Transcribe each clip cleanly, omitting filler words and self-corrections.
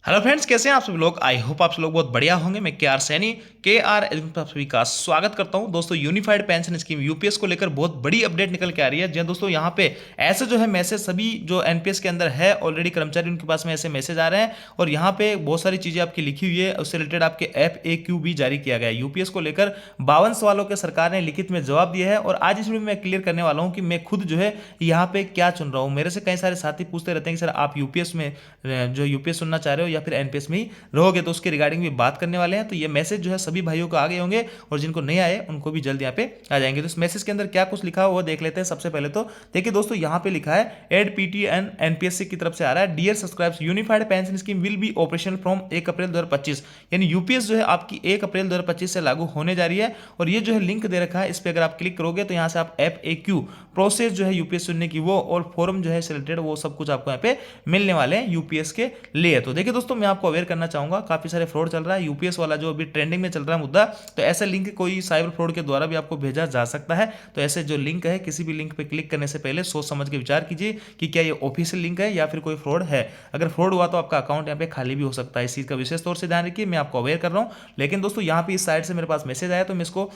Hello friends, कैसे हैं आप सभी लोग। आई होप आप सब लोग बहुत बढ़िया होंगे। मैं के आर सैनी एजुकेशन आप सभी का स्वागत करता हूं। दोस्तों, यूनिफाइड पेंशन स्कीम यूपीएस को लेकर बहुत बड़ी अपडेट निकल के आ रही है। जी हाँ दोस्तों, यहाँ पे ऐसे जो है मैसेज सभी जो एनपीएस के अंदर है ऑलरेडी कर्मचारी उनके पास में ऐसे मैसेज आ रहे हैं और यहाँ पे बहुत सारी चीजें आपकी लिखी हुई है। उससे रिलेटेड आपके FAQ भी जारी किया गया है। यूपीएस को लेकर 52 सवालों के सरकार ने लिखित में जवाब दिया है और आज इस वीडियो में मैं क्लियर करने वाला हूँ कि मैं खुद जो है यहाँ पे क्या चुन रहा हूँ। मेरे से कई सारे साथी पूछते रहते हैं कि सर आप यूपीएस में जो यूपीएस सुनना चाह रहे हो या फिर एनपीएस में ही रहोगे, तो उसके रिगार्डिंग भी बात करने वाले हैं। तो ये मैसेज जो है सभी भाइयों को आ गए होंगे और जिनको नहीं आए उनको भी जल्द यहाँ पे आ जाएंगे। तो इस मैसेज के अंदर क्या कुछ लिखा हुआ वो देख लेते हैं। सबसे पहले तो देखिए दोस्तों, यहाँ पे लिखा है एड PTN एनपीएससी की तरफ से आ रहा है। Dear subscribes, unified pension scheme will be operational from 1 April 2025। यानी यूपीएस जो है आपकी 1 अप्रैल 2025 से लागू होने जा रही है। और ये जो है लिंक दे रखा है, इस पर अगर आप क्लिक करोगे तो यहाँ से आप FAQ प्रोसेस जो है यूपीएस सुनने की वो और फॉर्म जो है सिलेक्टेड वो सब कुछ आपको यहाँ पे मिलने वाले हैं यूपीएस के लिए। तो देखिए दोस्तों, मैं आपको अवेयर करना चाहूंगा, काफी सारे फ्रॉड चल रहा है यूपीएस वाला जो अभी ट्रेंडिंग में चल रहा है मुद्दा। तो ऐसा लिंक कोई साइबर फ्रॉड के द्वारा भी आपको भेजा जा सकता है। तो ऐसे जो लिंक है, किसी भी लिंक पे क्लिक करने से पहले सोच समझ के विचार कीजिए कि क्या ये ऑफिशियल लिंक है या फिर कोई फ्रॉड है। अगर फ्रॉड हुआ तो आपका अकाउंट यहाँ पे खाली भी हो सकता है। इस चीज का विशेष तौर से ध्यान रखिए, मैं आपको अवेयर कर रहा हूँ। लेकिन दोस्तों, यहाँ पे इस साइड से मेरे पास मैसेज आया तो मैं इसको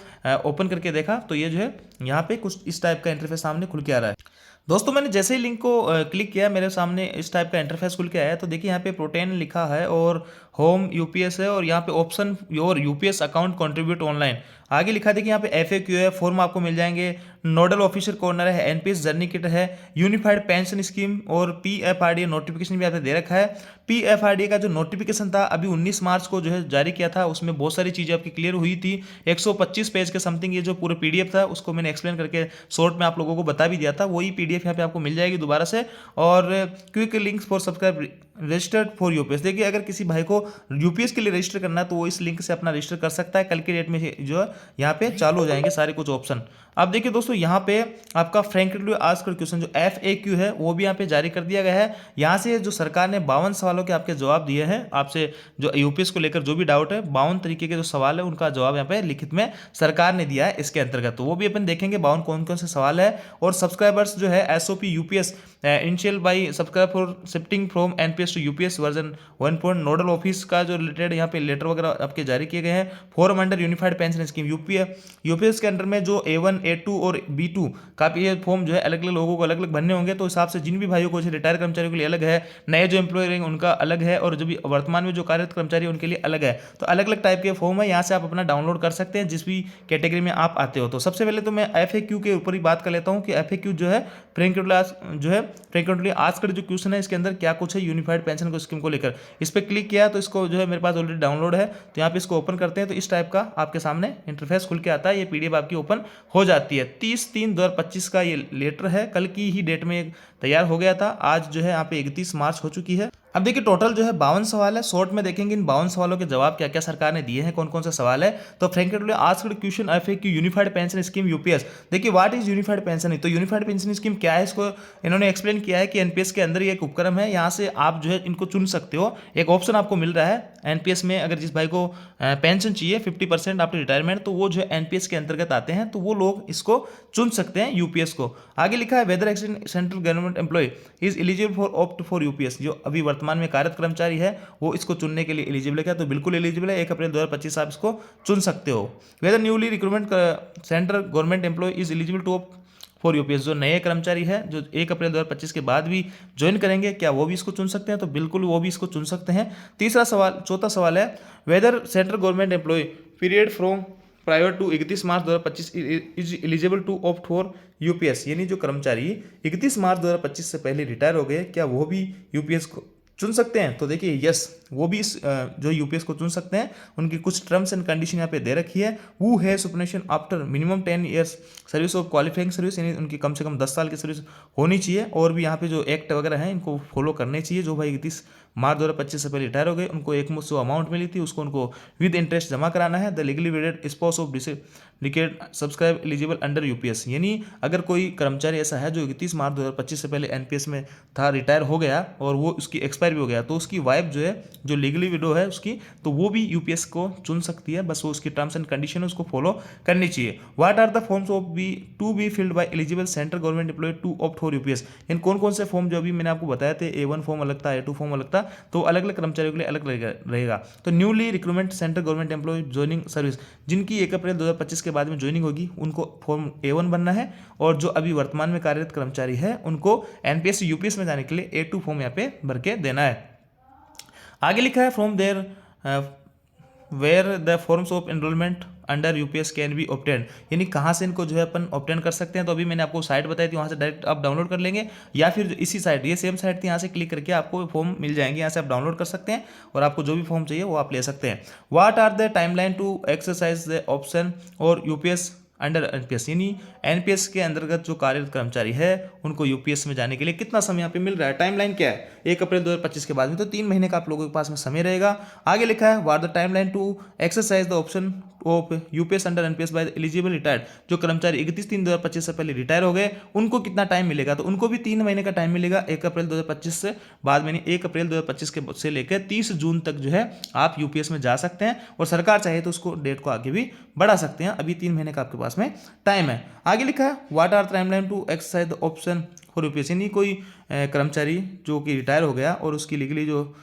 ओपन करके देखा तो ये जो है यहाँ पे कुछ इस टाइप का इंटरफेस सामने खुल के आ रहा है। दोस्तों, मैंने जैसे ही लिंक को क्लिक किया मेरे सामने इस टाइप का इंटरफेस खुल के आया। तो देखिए यहाँ पे प्रोटेन लिखा है और होम यूपीएस है और यहाँ पे option your UPS account contribute online आगे लिखा था कि यहाँ पे FAQ है, फॉर्म आपको मिल जाएंगे, नोडल ऑफिसर कॉर्नर है, एनपीएस जर्नी किट है, यूनिफाइड पेंशन स्कीम और PFRDA नोटिफिकेशन भी आपने दे रखा है। PFRDA का जो नोटिफिकेशन था अभी 19 मार्च को जो है जारी किया था, उसमें बहुत सारी चीज़ें आपकी क्लियर हुई थी। 125 पेज के समथिंग ये जो पूरे PDF था उसको मैंने एक्सप्लेन करके शॉर्ट में आप लोगों को बता भी दिया था। वही PDF यहाँ पे आपको मिल जाएगी दोबारा से। और quick links for subscribe registered for UPS. देखिए, अगर किसी भाई को यूपीएस के लिए रजिस्टर करना है तो वो इस लिंक से अपना रजिस्टर कर सकता है। कल के डेट में जो है यहाँ पे चालू हो जाएंगे सारे कुछ ऑप्शन। अब देखिए दोस्तों, यहाँ पे आपका फ्रेंकली आस्क्ड क्वेश्चन जो FAQ है वो भी यहाँ पे जारी कर दिया गया है। यहाँ से जो सरकार ने 52 सवालों के आपके जवाब दिए हैं, आपसे जो यूपीएस को लेकर जो भी डाउट है 52 तरीके के जो सवाल है उनका जवाब यहाँ पे लिखित में सरकार ने दिया है इसके अंतर्गत। तो वो भी अपन देखेंगे 52 कौन कौन से सवाल है। और सब्सक्राइबर्स जो है SOP UPS initial by subscribe for shifting from NPS to UPS version 1. Nodal office का जो रिलेटेड यहाँ पे लेटर वगैरह आपके जारी किए गए हैं। Form under unified pension scheme UPS के अंडर में जो A1 A2 और B2 का ये फॉर्म जो है अलग अलग लोगों को अलग अलग भरने होंगे। तो हिसाब से जिन भी भाइयों को रिटायर कर्मचारियों के लिए अलग है, नए जो एम्प्लॉयर हैं उनका अलग है और जो भी वर्तमान में जो कार्यरत कर्मचारी है उनके लिए अलग है। तो अलग अलग टाइप के फॉर्म है, यहाँ से आप अपना डाउनलोड कर सकते हैं जिस भी कैटेगरी में आप आते हो। तो सबसे पहले तो मैं FAQ के ऊपर ही बात कर लेता हूँ कि FAQ जो है फ्रेक्वेंटली आस्क्ड जो क्वेश्चन है इसके अंदर क्या कुछ है यूनिफाइड पेंशन को स्कीम को लेकर। इस पर क्लिक किया तो इसको जो है मेरे पास ऑलरेडी डाउनलोड है, तो यहाँ पे इसको ओपन करते हैं तो इस टाइप का आपके सामने इंटरफेस खुल के आता है। ये PDF आपकी ओपन हो जाती है। 30/3/2025 का ये लेटर है, कल की ही डेट में तैयार हो गया था। आज जो है यहाँ पे 31 मार्च हो चुकी है। अब देखिए टोटल जो है 52 सवाल है। शॉर्ट में देखेंगे इन 52 सवालों के जवाब क्या क्या सरकार ने दिए हैं, कौन कौन से सवाल है। तो frankly asked question FAQ unified pension scheme UPS. देखिए व्हाट इज यूनिफाइड पेंशन। तो यूनिफाइड पेंशन स्कीम क्या है, इसको इन्होंने एक्सप्लेन किया है कि एनपीएस के अंदर ये एक उपक्रम है, यहाँ से आप जो है इनको चुन सकते हो। एक ऑप्शन आपको मिल रहा है एनपीएस में, अगर जिस भाई को पेंशन चाहिए 50% आफ्टर रिटायरमेंट, तो वो जो है एनपीएस के अंतर्गत आते हैं, तो वो लोग इसको चुन सकते हैं यूपीएस को। आगे लिखा है whether central government employ is eligible for opt for UPS. जो अभी वर्तमान में कार्यरत कर्मचारी है वो इसको चुनने के लिए एलिजिबल है, तो बिल्कुल एलिजिबल है। 1 अप्रैल 2025 आप इसको चुन सकते हो। Whether newly recruitment central government employ is eligible to for UPS. जो नए कर्मचारी है जो 1 अप्रैल 2025 के बाद भी ज्वाइन करेंगे, क्या वो भी इसको चुन सकते हैं। तो बिल्कुल वो भी इसको चुन सकते हैं। चौथा सवाल है whether central government employ period from private to 31 March 2025 is eligible to opt for UPS. यानी जो कर्मचारी 31 मार्च 2025 से पहले रिटायर हो गए, क्या वो भी यूपीएस को चुन सकते हैं। तो देखिए यस, वो भी जो यूपीएस को चुन सकते हैं। उनकी कुछ टर्म्स एंड कंडीशन यहाँ पे दे रखी है। वो है सुपरनेशन after minimum 10 years service of qualifying service, यानी उनकी कम से कम 10 साल की सर्विस होनी चाहिए। और भी यहाँ पे जो एक्ट वगैरह हैं इनको फॉलो करने चाहिए। जो भाई 31 मार्च 2025 से पहले रिटायर हो गए, उनको एक मुश्त जो अमाउंट मिली थी उसको उनको विद इंटरेस्ट जमा कराना है। The legally वेडेड spouse of decade subscribe eligible under UPS. यानी अगर कोई कर्मचारी ऐसा है जो 31 मार्च 2025 से पहले एनपीएस में था, रिटायर हो गया और वो उसकी एक्सपायरी एक्सपायर भी हो गया तो उसकी वाइफ जो है, जो लीगली विडो है उसकी, तो वो भी यूपीएस को चुन सकती है। बस वो उसकी टर्म्स एंड कंडीशन है उसको फॉलो करनी चाहिए। What are the forms of be to be filled by eligible central government employee to opt for UPS. इन कौन कौन से फॉर्म जो अभी मैंने आपको बताया थे, A1 फॉर्म अलग था, A2 फॉर्म अलग था, तो अलग अलग कर्मचारियों के लिए अलग रहेगा। तो newly recruitment central government employ joining service, जिनकी 1 अप्रैल 2025 के बाद में ज्वाइनिंग होगी, उनको फॉर्म A1 बनना है। और जो अभी वर्तमान में कार्यरत कर्मचारी है उनको एनपीएस यूपीएस में जाने के लिए A2 फॉर्म यहाँ पे भर के देना है। आगे लिखा है from there where the forms of enrollment under UPS can be obtain, यानी कहाँ से इनको जो है अपन ऑब्टेन कर सकते हैं। तो अभी मैंने आपको साइट बताई थी, वहाँ से डायरेक्ट आप डाउनलोड कर लेंगे, या फिर इसी साइट, ये सेम साइट थी, यहाँ से क्लिक करके आपको फॉर्म मिल जाएंगे, यहाँ से आप डाउनलोड कर सकते हैं और आपको जो भी फॉर्म चाहिए वो आप ले सकते हैं। What are the timeline to exercise the option और यूपीएस अंडर एनपीएस, यानी एनपीएस के अंतर्गत जो कार्यरत कर्मचारी है उनको यूपीएस में जाने के लिए कितना समय यहाँ पे मिल रहा है। टाइमलाइन क्या है, 1 अप्रैल 2025 के बाद में, तो 3 महीने का आप लोगों के पास में समय रहेगा। आगे लिखा है what the timeline to exercise the option of UPS under NPS by eligible retired, जो कर्मचारी 31/3/2025 से पहले रिटायर हो गए उनको कितना टाइम मिलेगा, तो उनको भी 3 महीने का टाइम मिलेगा। 1 अप्रैल 2025 से बाद में, 1 अप्रैल 2025 के से लेकर 30 जून तक जो है आप यूपीएस में जा सकते हैं, और सरकार चाहे तो उसको डेट को आगे भी बढ़ा सकते हैं। अभी 3 महीने का आपके पास में टाइम है। आगे लिखा है what are timeline to exercise the option for UPS, यानी कोई कर्मचारी जो कि रिटायर हो गया और उसकी लीगली जो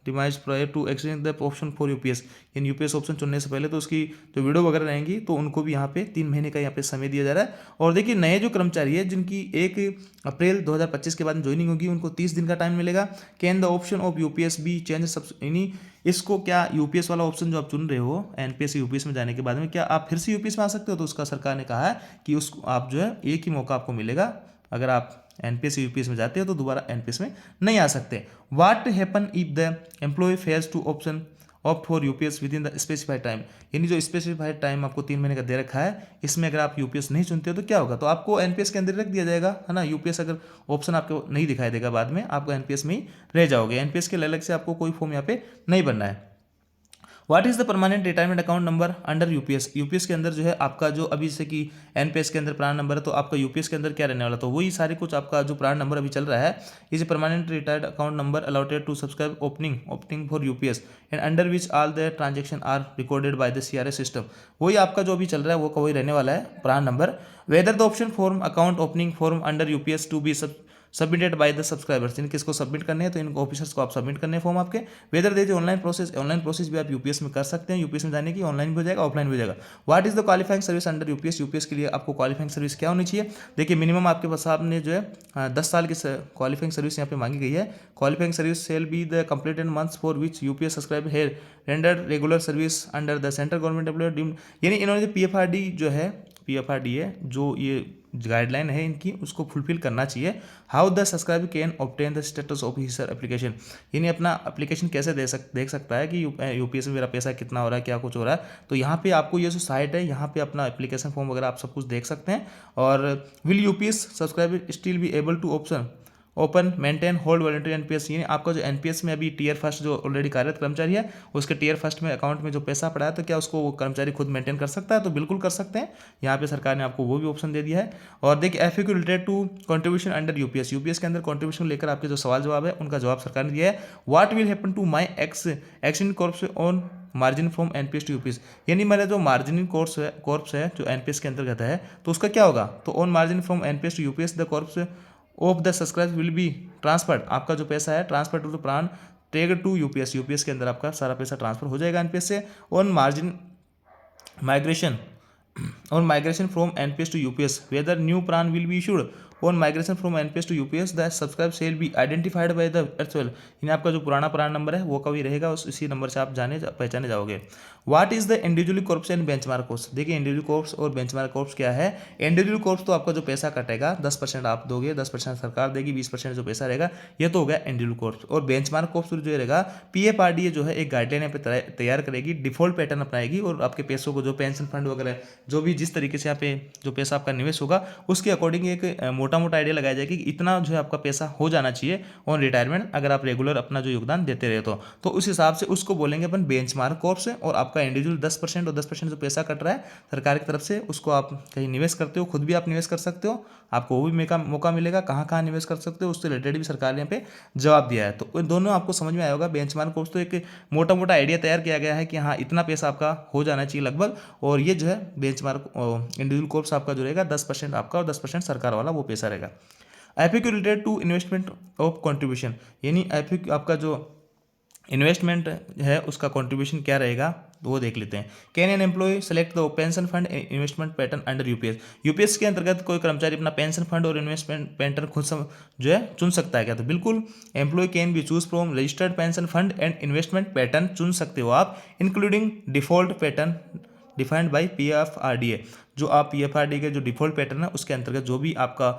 demise prior to exchange the option for UPS, यानी यूपीएस ऑप्शन चुनने से पहले तो उसकी जो वीडियो वगैरह रहेंगी तो उनको भी यहाँ पे 3 महीने का यहाँ पे समय दिया जा रहा है। और देखिए नए जो कर्मचारी है जिनकी 1 अप्रैल 2025 के बाद ज्वाइनिंग होगी उनको 30 दिन का टाइम मिलेगा। Can the option of UPS B change सब, यानी इसको क्या यूपीएस वाला ऑप्शन जो आप चुन रहे हो एनपीएस से यूपीएस में जाने के बाद में, क्या आप फिर से यूपीएस में आ सकते हो, तो उसका सरकार ने कहा है कि उस आप जो है एक ही मौका आपको मिलेगा। अगर आप एनपीएस यूपीएस में जाते हो तो दोबारा एनपीएस में नहीं आ सकते। What happen if the employ fails to option opt for UPS within the specified time, यानी जो स्पेसिफाइड टाइम आपको 3 महीने का दे रखा है, इसमें अगर आप यूपीएस नहीं चुनते हो तो क्या होगा, तो आपको एनपीएस के अंदर रख दिया जाएगा, है ना। यूपीएस अगर ऑप्शन आपको नहीं दिखाई देगा बाद में, आपको एनपीएस में ही रह जाओगे। एनपीएस के लिए अलग से आपको कोई फॉर्म यहाँ पे नहीं बनना है। What is the permanent retirement account number under UPS, UPS के अंदर जो है आपका जो अभी जैसे कि एनपीएस के अंदर प्राण नंबर है, तो आपका यूपीएस के अंदर क्या रहने वाला, तो वही सारे कुछ आपका जो प्राण नंबर अभी चल रहा है, is permanent retired account number allotted to subscribe opening for UPS and under which all the transaction are recorded by the CRS system, वही आपका जो अभी चल रहा है वो का वही रहने वाला है PRAN number. Whether the option form account opening form under UPS to be submitted by the subscribers, जिनके इसको सबमिट करने हैं तो इनको ऑफिसर्स को आप सबमिट करने हैं फॉर्म आपके। वेदर दे ऑनलाइन प्रोसेस भी आप यूपीएस में कर सकते हैं, यूपीएस में जाने की ऑनलाइन भी हो जाएगा ऑफलाइन भी हो जाएगा। What is the qualifying service under UPS, UPS के लिए आपको क्वालिफाइंग सर्विस क्या होनी चाहिए, देखिए मिनिमम आपके पास आपने जो है 10 साल की क्वालिफाइंग सर्विस यहाँ पे मांगी गई है। Qualifying service shall be the completed months for which UPS subscribe here rendered regular service under the central government employ deemed, यानी इन्होंने पीएफआरडी जो है, पीएफआरडी है जो ये गाइडलाइन है इनकी, उसको फुलफिल करना चाहिए। How the subscriber can obtain the status of his her application, यानी अपना एप्लीकेशन कैसे देख सकता है कि यूपीएस में मेरा पैसा कितना हो रहा है, क्या कुछ हो रहा है। तो यहाँ पे आपको ये जो साइट है यहाँ पे अपना एप्लीकेशन फॉर्म वगैरह आप सब कुछ देख सकते हैं। और will UPS subscriber still be able to option open maintain hold voluntary NPS, यानी आपका जो एनपीएस में अभी टीयर फर्स्ट जो ऑलरेडी कार्यरत कर्मचारी है उसके टीयर फर्स्ट में अकाउंट में जो पैसा पड़ा है, तो क्या उसको वो कर्मचारी खुद मेंटेन कर सकता है, तो बिल्कुल कर सकते हैं। यहाँ पे सरकार ने आपको वो भी ऑप्शन दे दिया है। और देखिए FAQ related to contribution under UPS, UPS के अंदर कंट्रीब्यूशन लेकर आपके जो सवाल जवाब है उनका जवाब सरकार ने दिया है। What will happen to my action corpus on margin from NPS to UPS, यानी मेरा जो मार्जिन कॉर्प्स है जो एनपीएस के अंतर्गत है तो उसका क्या होगा, तो on margin from NPS to UPS the corpus of the subscribe will be transferred, आपका जो पैसा है transfer to the PRAN tag to UPS, UPS के अंदर आपका सारा पैसा ट्रांसफर हो जाएगा एनपीएस से। On margin migration from NPS to UPS whether new PRAN will be issued on migration from NPS to UPS the subscribe shall be identified by the actual, यानी आपका जो पुराना प्राण नंबर है वो कभी रहेगा, इसी नंबर से आप पहचाने जाओगे। What is the individual corps and benchmark corps, देखिए इंडिविजुअल कॉर्प्स और बेंचमार्क कॉर्प्स क्या है। इंडिविजुअल कॉर्प्स तो आपका जो पैसा कटेगा 10% आप दोगे, 10% सरकार देगी, 20% जो पैसा रहेगा ये तो हो गया इंडिविजुअल कॉर्प्स। और बेंचमार्क कॉर्प्स जो रहेगा पीएफआरडीए जो है एक गाइडलाइन पे तैयार करेगी, डिफॉल्ट पैटर्न अपनाएगी और आपके पैसों को जो पेंशन फंड वगैरह जो भी जिस तरीके से यहाँ पे जो पैसा आपका निवेश होगा उसके अकॉर्डिंग एक मोटा मोटा आइडिया लगाया जाएगा कि इतना जो है आपका पैसा हो जाना चाहिए ऑन रिटायरमेंट, अगर आप रेगुलर अपना जो योगदान देते रहे तो उस हिसाब से उसको बोलेंगे अपन बेंचमार्क कॉर्प्स है। और आपका इंडिविजुअल 10% और 10% जो पैसा कट रहा है सरकार की तरफ से उसको आप कहीं निवेश करते हो, खुद भी आप निवेश कर सकते हो, आपको वो भी मौका मिलेगा कहाँ कहाँ निवेश कर सकते हो, उससे रिलेटेड भी सरकार ने यहाँ पे जवाब दिया है। तो इन दोनों आपको समझ में आया होगा। बेंचमार्क कोर्स तो एक मोटा मोटा आइडिया तैयार किया गया है कि हाँ इतना पैसा आपका हो जाना चाहिए लगभग, और ये जो है बेंचमार्क इंडिविजुअल कोर्स आपका जो रहेगा 10% आपका और 10% सरकार वाला वो पैसा रहेगा। FAQ related to investment of contribution, यानी एफएक्यू आपका जो इन्वेस्टमेंट है उसका कंट्रीब्यूशन क्या रहेगा तो वो देख लेते हैं। Can an employ select the pension fund investment pattern under UPS, UPS के अंतर्गत कोई कर्मचारी अपना पेंशन फंड और इन्वेस्टमेंट पैटर्न खुद जो है चुन सकता है क्या? तो बिल्कुल, employ can be choose from registered pension fund and investment pattern चुन सकते हो आप, including default pattern defined by PFRDA, जो आप पीएफआरडीए के जो डिफॉल्ट पैटर्न है उसके अंतर्गत जो भी आपका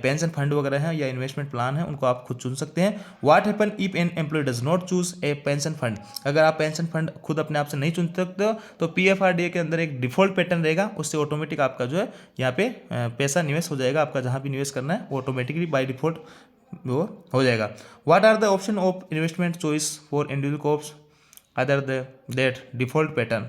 पेंशन फंड वगैरह है या इन्वेस्टमेंट प्लान है उनको आप खुद चुन सकते हैं। What happen if an employ does not choose a pension fund, अगर आप पेंशन फंड खुद अपने आप से नहीं चुन सकते हो तो पीएफआरडीए के अंदर एक डिफॉल्ट पैटर्न रहेगा, उससे ऑटोमेटिक आपका जो है यहाँ पे पैसा निवेश हो जाएगा, आपका जहाँ भी निवेश करना है वो ऑटोमेटिकली बाई डिफॉल्ट वो हो जाएगा। What are the option of investment choice for individual corpus other that default pattern.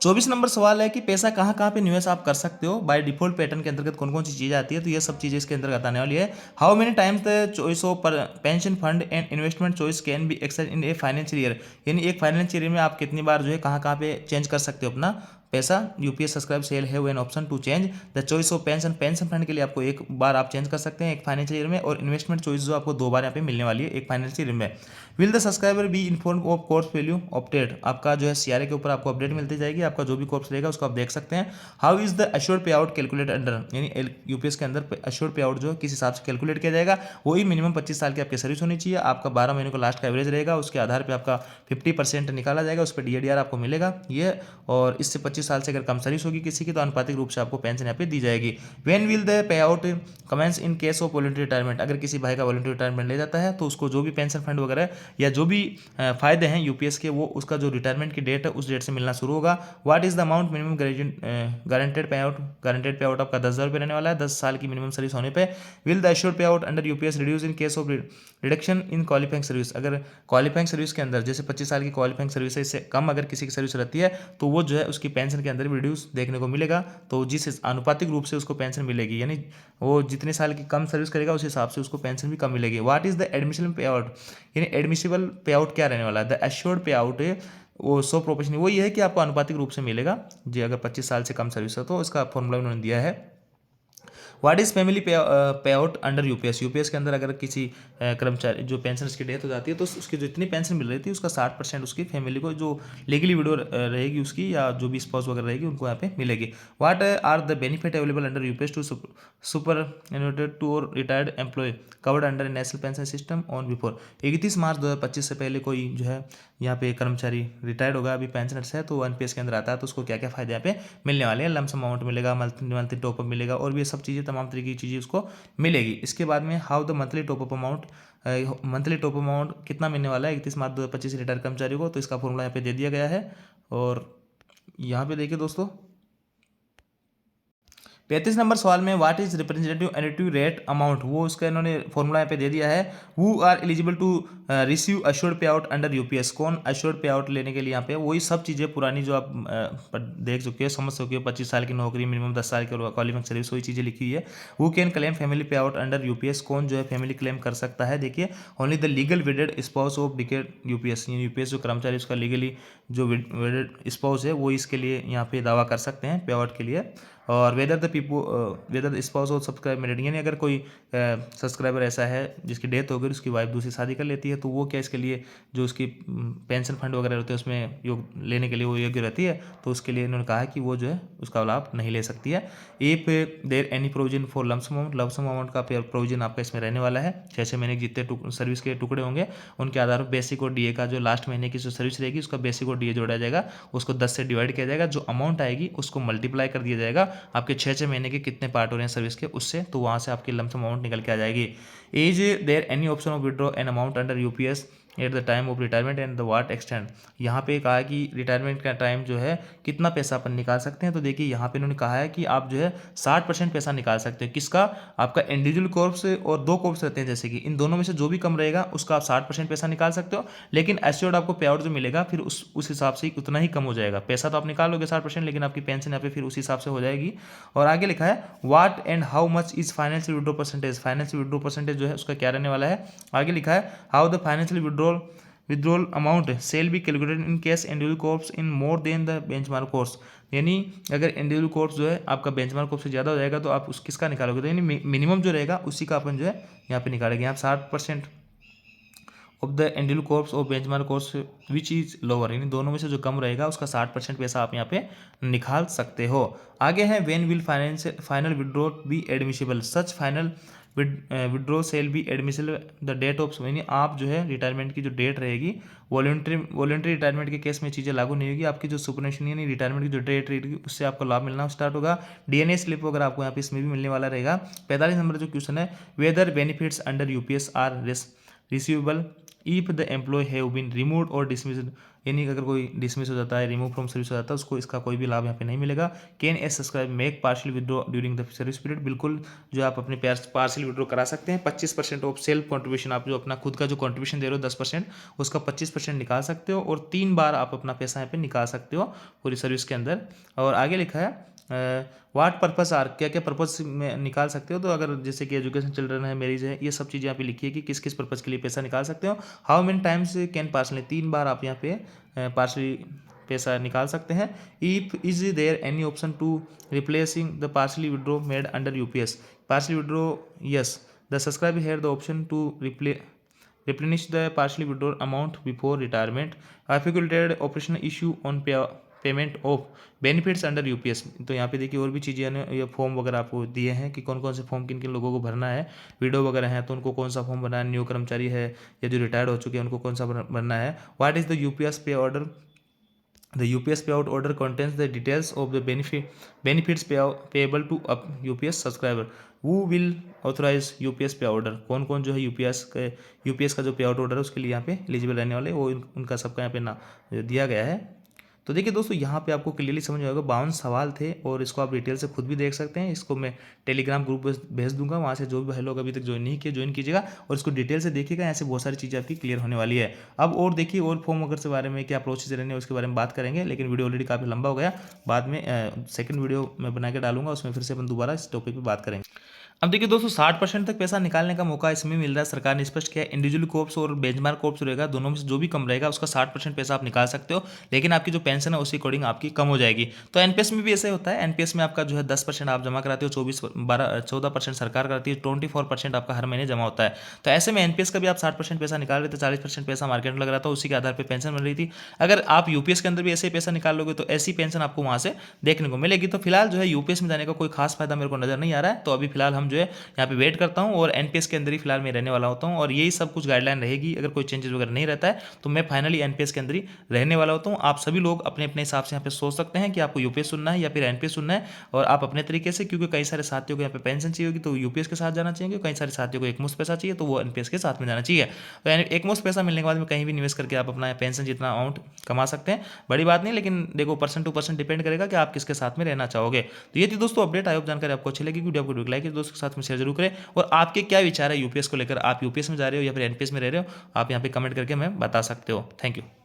24 number सवाल है कि पैसा कहाँ कहाँ पे निवेश आप कर सकते हो बाय डिफॉल्ट पैटर्न के अंतर्गत, कौन कौन सी चीज़ें आती है, तो ये सब चीज़ें इसके अंतर्गत आने वाली है। How many times the choice of pension fund and investment choice can be exchange in a financial year, यानी एक फाइनेंशियल ईयर में आप कितनी बार जो है कहाँ पे चेंज कर सकते हो अपना पैसा। UPS subscribe shall have an option to change the choice of pension, pension fund के लिए आपको एक बार आप चेंज कर सकते हैं एक फाइनेंशियल ईयर में, और इन्वेस्टमेंट चॉइस जो आपको 2 बार यहाँ पे मिलने वाली है एक फाइनेंशियल ईयर में। Will the subscriber be inform of course value update, आपका जो है सीआरए के ऊपर आपको अपडेट मिलती जाएगी, आपका जो भी कोर्स रहेगा उसको आप देख सकते हैं। How is the assured pay out calculate under, यानी यूपीएस के अंदर अश्योर्ड पे आउट जो किस हिसाब से कैलकुलेट किया जाएगा, वही मिनिमम 25 साल की आपकी सर्विस होनी चाहिए, आपका 12 महीने का लास्ट का एवरेज रहेगा, उसके आधार पर आपका 50% निकाला जाएगा, उस पर डीएडीआर आपको मिलेगा ये, और इससे 25 साल से अगर कम सर्विस होगी किसी की तो अनुपातिक रूप से आपको पेंशन यहाँ पे दी जाएगी। When will the pay out commence in case of voluntary retirement, अगर किसी भाई का वॉलंटरी रिटायरमेंट ले जाता है तो उसको जो भी पेंशन फंड वगैरह या जो भी फायदे हैं यूपीएस के वो उसका जो रिटायरमेंट की डेट है उस डेट से मिलना शुरू होगा। What is the amount minimum guaranteed पे आउट, गारंटेड पे आउट आपका 10,000 रुपये रहने वाला है 10 साल की मिनिमम सर्विस होने पे। विल द एश्योर्ड पे out under UPS reduce in case of reduction in qualifying service, अगर क्वालिफाइंग सर्विस के अंदर जैसे 25 साल की क्वालिफाइंग सर्विस है इससे कम अगर किसी की सर्विस रहती है तो वो जो है उसकी पेंशन के अंदर भी रिड्यूस देखने को मिलेगा, तो जिस अनुपातिक रूप से उसको पेंशन मिलेगी, यानी वो जितने साल की कम सर्विस करेगा उस हिसाब से उसको पेंशन भी कम मिलेगी। व्हाट इज द एडमिशन पे आउट, यानी एडमिसिबल पे आउट क्या रहने वाला है, द एश्योर्ड पे आउट है वो 100 प्रोपोर्शनल, वो ये है कि आपको अनुपातिक रूप से मिलेगा जी, अगर 25 साल से कम सर्विस है तो इसका फॉर्मूला उन्होंने दिया है। व्हाट इज फैमिली पे आउट अंडर यूपीएस, यूपीएस के अंदर अगर किसी कर्मचारी जो पेंशन की डेथ हो जाती है तो उसकी जो इतनी पेंशन मिल रही थी उसका 60% उसकी फैमिली को जो लीगली विडो रहेगी उसकी या जो भी स्पाउस वगैरह रहेगी उनको यहाँ पे मिलेगी। What are the benefit available under UPS to superannuated to और retired employee covered under national pension system on before 31 March 2025 से पहले कोई जो है यहाँ पे कर्मचारी रिटायर्ड होगा अभी पेंशनर्स है तो एनपीएस के अंदर आता है तो उसको क्या क्या फायदे यहाँ पे मिलने वाले हैं, लमसम अमाउंट मिलेगा, मंथली टॉपअप मिलेगा और भी सब चीज़ें तमाम तरीके की चीज़ें उसको मिलेगी। इसके बाद में how the monthly top up amount, monthly top amount कितना मिलने वाला है 31 मार्च 2025 रिटायर कर्मचारी को, तो इसका फॉर्मूला यहाँ पे दे दिया गया है। और यहाँ पे देखिए दोस्तों 35 नंबर सवाल में what is representative annuity rate amount, वो उसका इन्होंने फॉर्मूला यहाँ पे दे दिया है। Who are eligible to receive assured pay out under UPS, कौन अश्योर्ड पे आउट लेने के लिए यहाँ पे, वही सब चीज़ें पुरानी जो आप देख चुके हो समझ चुके हो, 25 साल की नौकरी मिनिमम 10 साल की क्वालिफाइंग सर्विस वही चीज़ें लिखी हुई है। हु कैन क्लेम फैमिली पे आउट अंडर यूपीएस, कौन जो है फैमिली क्लेम कर सकता है, देखिए only the legal वेडेड spouse of decade UPS, UPS जो कर्मचारी उसका लीगली जो वेडेड स्पाउस है वो इसके लिए यहाँ पे दावा कर सकते हैं पे आउट के लिए। और whether the spouse of subscribe married, यानी अगर कोई सब्सक्राइबर ऐसा है जिसकी डेथ हो गई उसकी वाइफ दूसरी शादी कर लेती है तो वो क्या इसके लिए जो उसकी पेंशन फंड वगैरह रहते हैं उसमें योग लेने के लिए वो योग्य रहती है, तो उसके लिए इन्होंने कहा कि वो जो है उसका लाभ नहीं ले सकती है। If there any provision for lump sum amount, lump sum amount का प्रोविजन आपका इसमें रहने वाला है, 6 महीने के जितने सर्विस के टुकड़े होंगे उनके आधार पर बेसिक और डीए का जो लास्ट महीने की जो सर्विस रहेगी उसका बेसिक और डीए जोड़ा जाएगा, उसको 10 से डिवाइड किया जाएगा, जो अमाउंट आएगी उसको मल्टीप्लाई कर दिया जाएगा आपके 6 महीने के कितने पार्ट हो रहे हैं सर्विस के उससे, तो वहाँ से आपकी लमसम अमाउंट निकल के आ जाएगी। Is there any option of withdraw an amount under UPS, at the time of retirement and the what extent. यहाँ पे कहा है कि रिटायरमेंट का टाइम जो है कितना पैसा अपन निकाल सकते हैं। तो देखिए यहाँ पे इन्होंने कहा है कि आप जो है 60% पैसा निकाल सकते हो। किसका? आपका इंडिविजुअल कॉर्प्स और 2 कॉर्प्स रहते हैं, जैसे कि इन दोनों में से जो भी कम रहेगा उसका आप 60% पैसा निकाल सकते हो, लेकिन एश्योर्ड आपको पे आउट जो मिलेगा फिर उस हिसाब से उतना ही कम हो जाएगा। पैसा तो आप निकाल लोगे 60%, लेकिन आपकी पेंशन यहाँ पे फिर उसी हिसाब से हो जाएगी। और आगे लिखा है what and how much is financial withdraw percentage. Financial withdraw percentage जो है उसका क्या रहने वाला है। आगे लिखा है how the financial withdrawal amount shall be calculated in case individual corpus in more than the benchmark corpus. यानी अगर इंडिविजुअल कॉर्प्स जो है आपका बेंचमार्क कॉर्प्स से ज़्यादा हो जाएगा तो आप किसका निकालोगे, तो यानी मिनिमम जो रहेगा उसी का अपन जो है यहाँ पे निकालेंगे। यहाँ 60% ऑफ द इंडिविजुअल कॉर्प्स और benchmark course which is lower, यानी दोनों में से जो कम रहेगा उसका 60% पैसा आप यहाँ पे निकाल सकते हो। आगे है when will final withdraw be admissible, such final withdraw shall be admissible the date of, यानी आप जो है रिटायरमेंट की जो डेट रहेगी, वॉलेंट्री रिटायरमेंट के केस में चीज़ें लागू नहीं होगी। आपकी जो सुपरनेशन यानी रिटायरमेंट की जो डेट रहेगी उससे आपको लाभ मिलना स्टार्ट होगा। डीएनए स्लिप वगैरह आपको यहाँ पे इसमें भी मिलने वाला रहेगा। 45 नंबर जो क्वेश्चन है, whether benefits under UPS are receivable if the employee have been removed or dismissed, यानी अगर कोई डिसमिस हो जाता है, रिमूव फ्रॉम सर्विस हो जाता है, उसको इसका कोई भी लाभ यहाँ पे नहीं मिलेगा। Can a subscribe make partial withdraw during the service period, बिल्कुल जो आप अपने पार्शियल विड्रॉ करा सकते हैं। 25% ऑफ सेल्फ कॉन्ट्रीब्यूशन, आप जो अपना खुद का जो कॉन्ट्रीब्यूशन दे रहे हो 10%, उसका 25% निकाल सकते हो और 3 बार आप अपना पैसा यहाँ पे निकाल सकते हो पूरी सर्विस के अंदर। और आगे लिखा है व्हाट पर्पस आर, क्या क्या पर्पस में निकाल सकते हो। तो अगर जैसे कि एजुकेशन चिल्ड्रन है, मैरिज है, ये सब चीज़ें यहाँ पे लिखी है कि किस किस पर्पस के लिए पैसा निकाल सकते हो। How many times can partially, 3 बार आप यहाँ पे पार्सली पैसा निकाल सकते हैं। If is there any option to replacing the partially withdraw made under UPS, partially withdraw yes, the subscribe have the option to replenish the partially withdrawn amount before retirement, articulated operational issue on payment of benefits under UPS. तो यहाँ पे देखिए और भी चीज़ें ये form वगैरह आपको दिए हैं कि कौन कौन से फॉर्म किन किन लोगों को भरना है। वीडियो वगैरह है तो उनको कौन सा फॉर्म भरना है, न्यू कर्मचारी है या जो रिटायर्ड हो चुके हैं उनको कौन सा भरना है। What is the UPS pay order, the UPS pay out order contains the details of the benefits payable to UPS subscriber, who will authorize UPS pay order. कौन कौन जो है यूपीएस का जो पे आउट ऑर्डर है उसके लिए यहाँ पे एलिजिबल रहने वाले, वो उनका सबका यहाँ पे ना दिया गया है। तो देखिए दोस्तों यहाँ पे आपको क्लियरली समझ में आएगा, 52 सवाल थे और इसको आप डिटेल से खुद भी देख सकते हैं। इसको मैं टेलीग्राम ग्रुप भेज दूंगा, वहाँ से जो भी भाई लोग अभी तक ज्वाइन नहीं किए ज्वाइन कीजिएगा और इसको डिटेल से देखिएगा। ऐसे बहुत सारी चीज़ें आपकी क्लियर होने वाली है। अब और देखिए और फॉर्म वगैरह के बारे में क्या प्रोसेस रहने उसके बारे में बात करेंगे, लेकिन वीडियो ऑलरेडी काफ़ी लंबा हो गया। बाद में सेकंड वीडियो मैं बना के डालूंगा, उसमें फिर से अपन दोबारा इस टॉपिक पर बात करेंगे। अब देखिए दोस्तों 60% तक पैसा निकालने का मौका इसमें मिल रहा है, सरकार ने स्पष्ट किया है। इंडिविजुअल कॉर्प्स और बेंचमार्क कॉर्प्स रहेगा, दोनों में से जो भी कम रहेगा उसका 60% पैसा आप निकाल सकते हो, लेकिन आपकी जो पेंशन है उसी अकॉर्डिंग आपकी कम हो जाएगी। तो एनपीएस में भी ऐसे होता है, एनपीएस में आपका जो है 10% आप जमा कराते हो, 14% सरकार कराती है, 24% आपका हर महीने जमा होता है। तो ऐसे में एनपीएस का भी आप 60% पैसा निकाल रहे थे, 40% पैसा मार्केट में लग रहा था, उसी के आधार पर पेंशन मिल रही थी। अगर आप यूपीएस के अंदर भी ऐसे ही पैसा निकाल लोगे तो ऐसी पेंशन आपको वहाँ से देखने को मिलेगी। तो फिलहाल जो है यूपीएस में जाने का कोई खास फायदा मेरे को नजर नहीं आ रहा है। तो अभी फिलहाल हम जो है यहाँ पे वेट करता हूँ और एनपीएस के अंदर ही फिलहाल मैं रहने वाला होता हूँ और यही सब कुछ गाइडलाइन रहेगी। अगर कोई चेंजेस वगैरह नहीं रहता है तो मैं फाइनली एनपीएस के अंदर ही रहने वाला होता हूँ। आप सभी लोग अपने अपने हिसाब से यहाँ पे सोच सकते हैं कि आपको यूपीएस सुनना है या फिर एनपीएस सुनना है, और आप अपने तरीके से, क्योंकि कई सारे साथियों को यहाँ पे पेंशन चाहिए होगी तो यूपीएस के साथ जाना चाहिए, कई सारे साथियों को एक मुश्त पैसा चाहिए तो वो एनपीएस के साथ में जाना चाहिए। तो एक मुश्त पैसा मिलने के बाद में कहीं भी निवेश करके आप अपना पेंशन जितना अमाउंट कमा सकते हैं, बड़ी बात नहीं, लेकिन देखो परसेंट टू परसेंट डिपेंड करेगा कि आप किसके साथ में रहना चाहोगे। तो ये थी दोस्तों अपडेट, आयोग जानकारी आपको अच्छी लगी, वीडियो आपको लाइक दोस्तों के साथ में शेयर जरूर करें। और आपके क्या विचार है यूपीएस को लेकर, आप यूपीएस में जा रहे हो या फिर एनपीएस में रह रहे हो, आप यहाँ पे कमेंट करके हमें बता सकते हो। Thank you.